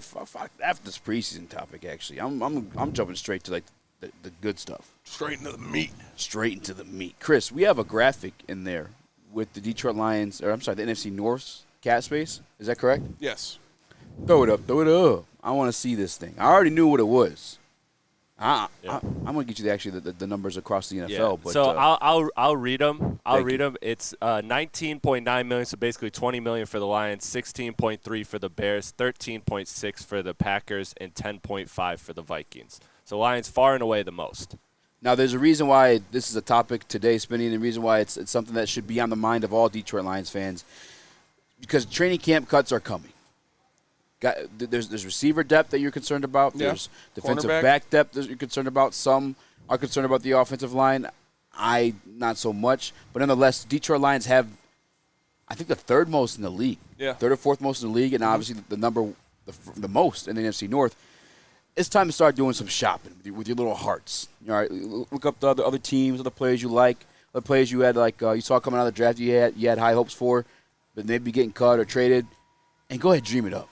Fuck after this preseason topic. Actually, I'm jumping straight to like the good stuff. Straight into the meat. Straight into the meat. Chris, we have a graphic in there with the Detroit Lions, or I'm sorry, the NFC North's cap space. Is that correct? Yes. Throw it up. I want to see this thing. I already knew what it was. I'm gonna get you the numbers across the NFL. Yeah. But, so I'll read them. Read them. It's $19.9 million, so basically $20 million for the Lions, $16.3 for the Bears, $13.6 for the Packers, and $10.5 for the Vikings. So Lions far and away the most. Now, there's a reason why this is a topic today, Spinny, and the reason why it's something that should be on the mind of all Detroit Lions fans, because training camp cuts are coming. There's receiver depth that you're concerned about. Yeah. There's defensive back depth that you're concerned about. Some are concerned about the offensive line. Not so much. But nonetheless, Detroit Lions have, I think, the third most in the league. Yeah. Third or fourth most in the league, and obviously the most in the NFC North. It's time to start doing some shopping with your little hearts. All right, look up the other teams, other players you like, other players you had you saw coming out of the draft you had high hopes for, but maybe getting cut or traded, and go ahead and dream it up.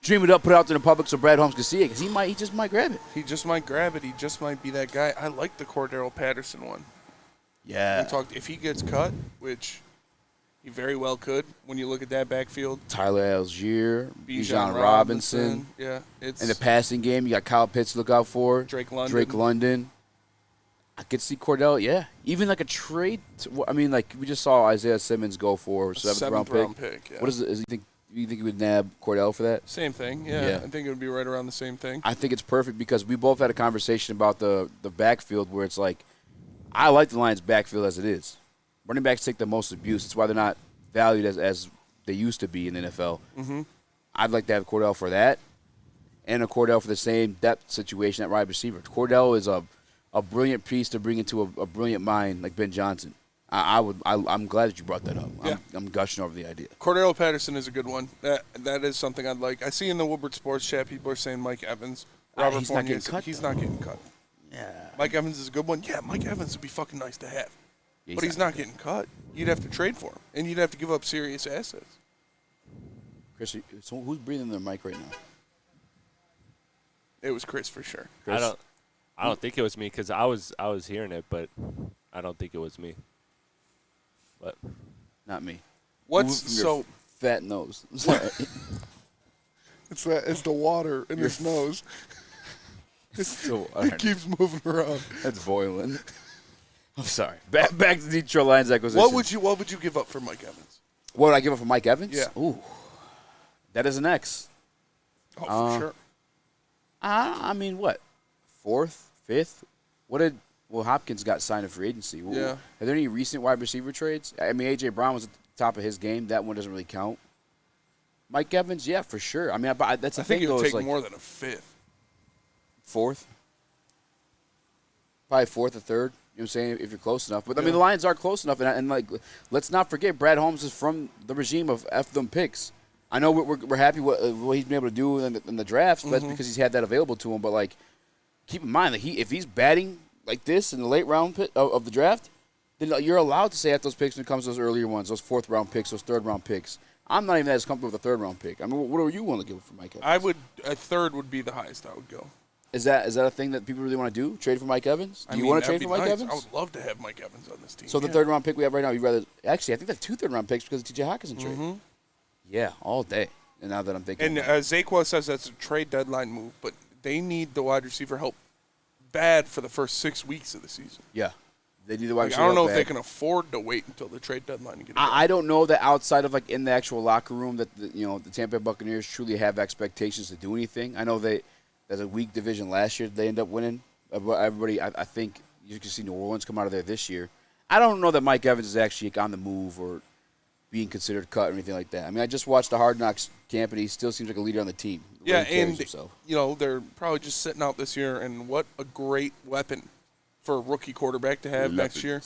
Dream it up, put it out there in the public so Brad Holmes can see it, because he just might grab it. He just might grab it. He just might be that guy. I like the Cordero Patterson one. Yeah. We talked if he gets cut, which he very well could when you look at that backfield. Tyler Algier, Bijan Robinson. Robinson. Yeah. It's in the passing game, you got Kyle Pitts to look out for. Drake London. I could see Cordell, yeah. Even like a trade. We just saw Isaiah Simmons go for a seventh round pick. Yeah. What is it? You think he would nab Cordell for that? Same thing, yeah. I think it would be right around the same thing. I think it's perfect because we both had a conversation about the backfield where it's like, I like the Lions' backfield as it is. Running backs take the most abuse. That's why they're not valued as they used to be in the NFL. Mm-hmm. I'd like to have Cordell for that, and a Cordell for the same depth situation at wide receiver. Cordell is a brilliant piece to bring into a brilliant mind like Ben Johnson. I'm glad that you brought that up. Yeah. I'm gushing over the idea. Cordero Patterson is a good one. That is something I'd like. I see in the Woodward Sports chat people are saying Mike Evans. Robert he's Fournier, not getting cut. he's not getting cut. Yeah. Mike Evans is a good one. Yeah, Mike Evans would be fucking nice to have. Yeah, but he's not getting cut. You'd have to trade for him, and you'd have to give up serious assets. Chris, so who's breathing their mic right now? It was Chris for sure. Chris? I don't think it was me because I was hearing it, but I don't think it was me. But not me. What's From your fat nose? Sorry. It's the water in his nose. It keeps moving around. That's boiling. I'm sorry. Back to the Detroit Lions acquisition. What would you give up for Mike Evans? What would I give up for Mike Evans? Yeah. Ooh. That is an X. Oh, for sure. I mean, what? Fourth? Fifth? Hopkins got signed in free agency. Yeah. Are there any recent wide receiver trades? I mean, A.J. Brown was at the top of his game. That one doesn't really count. Mike Evans, yeah, for sure. I mean, that's the thing. I think it would take more than a fifth. Fourth? Probably fourth or third. You know what I'm saying? If you're close enough. But, yeah. I mean, the Lions are close enough. And let's not forget Brad Holmes is from the regime of F them picks. I know we're happy what he's been able to do in the drafts, but that's because he's had that available to him. But, keep in mind, that if he's batting like this in the late round of the draft, then you're allowed to say at those picks when it comes to those earlier ones, those fourth-round picks, those third-round picks. I'm not even as comfortable with a third-round pick. I mean, what are you willing to give for Mike Evans? A third would be the highest I would go. Is that a thing that people really want to do? Trade for Mike Evans? Do you want to trade for Mike Evans? I would love to have Mike Evans on this team. So the third-round pick we have right now, actually, I think that's 2 third-round picks because of T.J. Hawkinson trade. Yeah, all day. And now that I'm thinking. And Zakwa says that's a trade deadline move, but they need the wide receiver help bad for the first 6 weeks of the season. Yeah. They need the wide receiver I don't know help if they bad. can afford to wait until the trade deadline to get it. I don't know that outside of in the actual locker room that the Tampa Bay Buccaneers truly have expectations to do anything. I know there's a weak division last year they end up winning. Everybody, I think you can see New Orleans come out of there this year. I don't know that Mike Evans is actually on the move or being considered cut or anything like that. I mean, I just watched the Hard Knocks camp, and he still seems like a leader on the team. Yeah, and they're probably just sitting out this year, and what a great weapon for a rookie quarterback to have next year.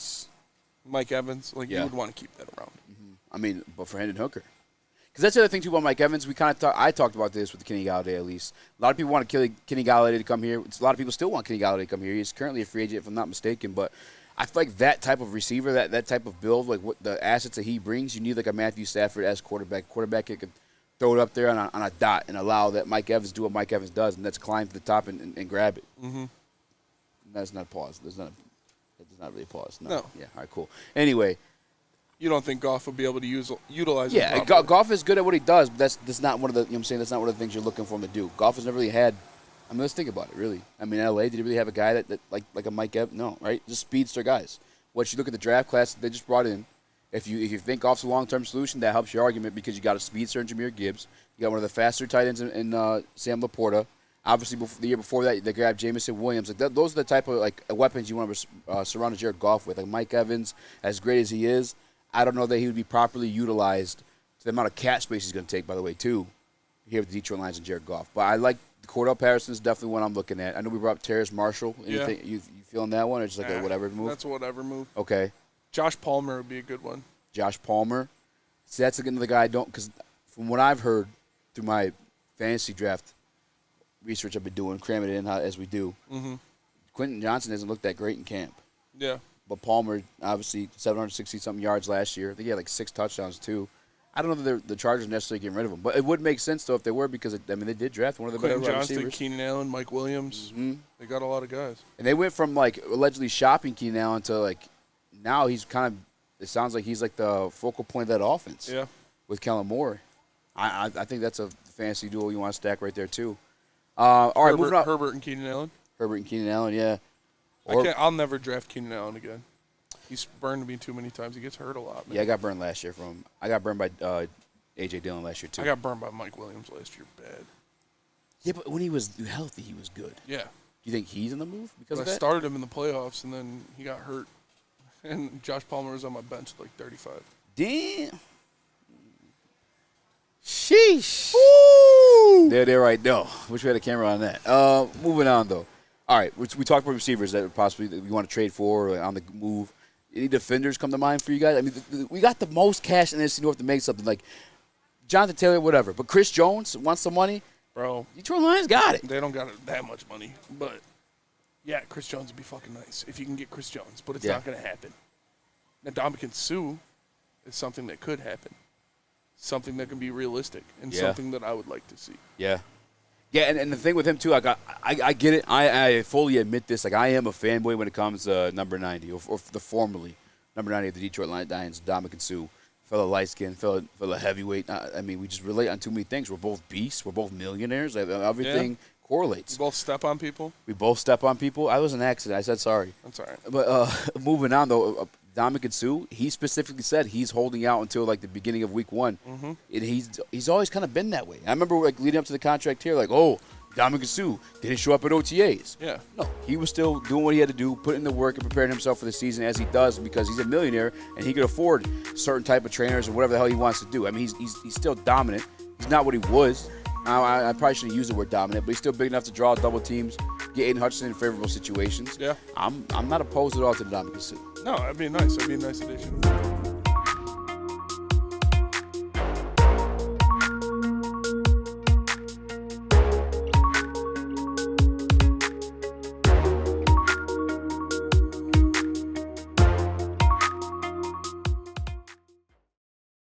Mike Evans, you would want to keep that around. Mm-hmm. I mean, but for Hendon Hooker. Because that's the other thing, too, about Mike Evans. I talked about this with Kenny Galladay, at least. A lot of people want Kenny Galladay to come here. A lot of people still want Kenny Galladay to come here. He's currently a free agent, if I'm not mistaken, but I feel like that type of receiver, that type of build, what the assets that he brings, you need a Matthew Stafford as quarterback. Quarterback that could throw it up there on a dot and allow that Mike Evans do what Mike Evans does, and that's climb to the top and grab it. Mm-hmm. That's not a pause. That's not really a pause. No. Yeah. All right. Cool. Anyway. You don't think Goff will be able to utilize Yeah, it properly? Goff is good at what he does, but that's not one of the, you know what I'm saying, that's not one of the things you're looking for him to do. Goff has never really had, I mean, let's think about it, really. I mean, in L.A., did he really have a guy that like a Mike Evans? No, right? Just speedster guys. Once you look at the draft class that they just brought in, if you think Goff's a long-term solution, that helps your argument because you got a speedster in Jahmyr Gibbs. You got one of the faster tight ends in Sam Laporta. Obviously, the year before that, they grabbed Jamison Williams. Like those are the type of weapons you want to surround Jared Goff with. Like Mike Evans, as great as he is, I don't know that he would be properly utilized to the amount of cap space he's going to take, by the way, too, here with the Detroit Lions and Jared Goff. But I like Cordell Patterson is definitely one I'm looking at. I know we brought up Terrace Marshall. Anything, you feeling that one, or just like a whatever move? That's a whatever move. Okay. Josh Palmer would be a good one. Josh Palmer. See, that's another guy I don't, because from what I've heard through my fantasy draft research I've been doing, cramming it in as we do, Quentin Johnson hasn't looked that great in camp. Yeah. But Palmer, obviously, 760-something yards last year. I think he had like 6 touchdowns, too. I don't know that the Chargers necessarily getting rid of him. But it would make sense, though, if they were, because, they did draft one of the better Quentin wide Johnston, receivers. Keenan Allen, Mike Williams. Mm-hmm. They got a lot of guys. And they went from, allegedly shopping Keenan Allen to, now he's kind of – it sounds like he's, the focal point of that offense. Yeah. With Kellen Moore. I think that's a fancy duel you want to stack right there, too. All right, moving on. Herbert and Keenan Allen. Herbert and Keenan Allen, yeah. I'll never draft Keenan Allen again. He's burned me too many times. He gets hurt a lot, man. Yeah, I got burned last year from – I got burned by A.J. Dillon last year, too. I got burned by Mike Williams last year bad. Yeah, but when he was healthy, he was good. Yeah. Do you think he's in the move because of that? I started him in the playoffs, and then he got hurt. And Josh Palmer was on my bench at 35. Damn. Sheesh. Woo. They're right. No. Wish we had a camera on that. Moving on, though. All right, we talked about receivers that possibly we want to trade for or on the move. Any defenders come to mind for you guys? I mean, we got the most cash in the NFC North to make something like Jonathan Taylor, whatever. But Chris Jones wants some money. Bro. Detroit Lions got it. They don't got that much money. But, yeah, Chris Jones would be fucking nice if you can get Chris Jones. But it's not going to happen. Now, Ndamukong Suh is something that could happen. Something that can be realistic and something that I would like to see. Yeah. Yeah, and the thing with him, too, I get it. I fully admit this. I am a fanboy when it comes to number 90, or the formerly number 90 of the Detroit Lions, Ndamukong Suh. Fellow light-skinned, fellow heavyweight. I mean, we just relate on too many things. We're both beasts. We're both millionaires. Everything correlates. We both step on people? We both step on people. I was an accident. I said sorry. That's all right. But moving on, though, Ndamukong Suh, he specifically said he's holding out until, the beginning of week 1. Mm-hmm. And he's always kind of been that way. I remember, leading up to the contract here, Ndamukong Suh didn't show up at OTAs. Yeah. No, he was still doing what he had to do, putting in the work and preparing himself for the season as he does because he's a millionaire and he could afford certain type of trainers or whatever the hell he wants to do. I mean, he's still dominant. He's not what he was. I probably shouldn't use the word dominant, but he's still big enough to draw double teams, get Aiden Hutchinson in favorable situations. Yeah. I'm not opposed at all to Ndamukong Suh. No, that'd be nice. That'd be a nice addition.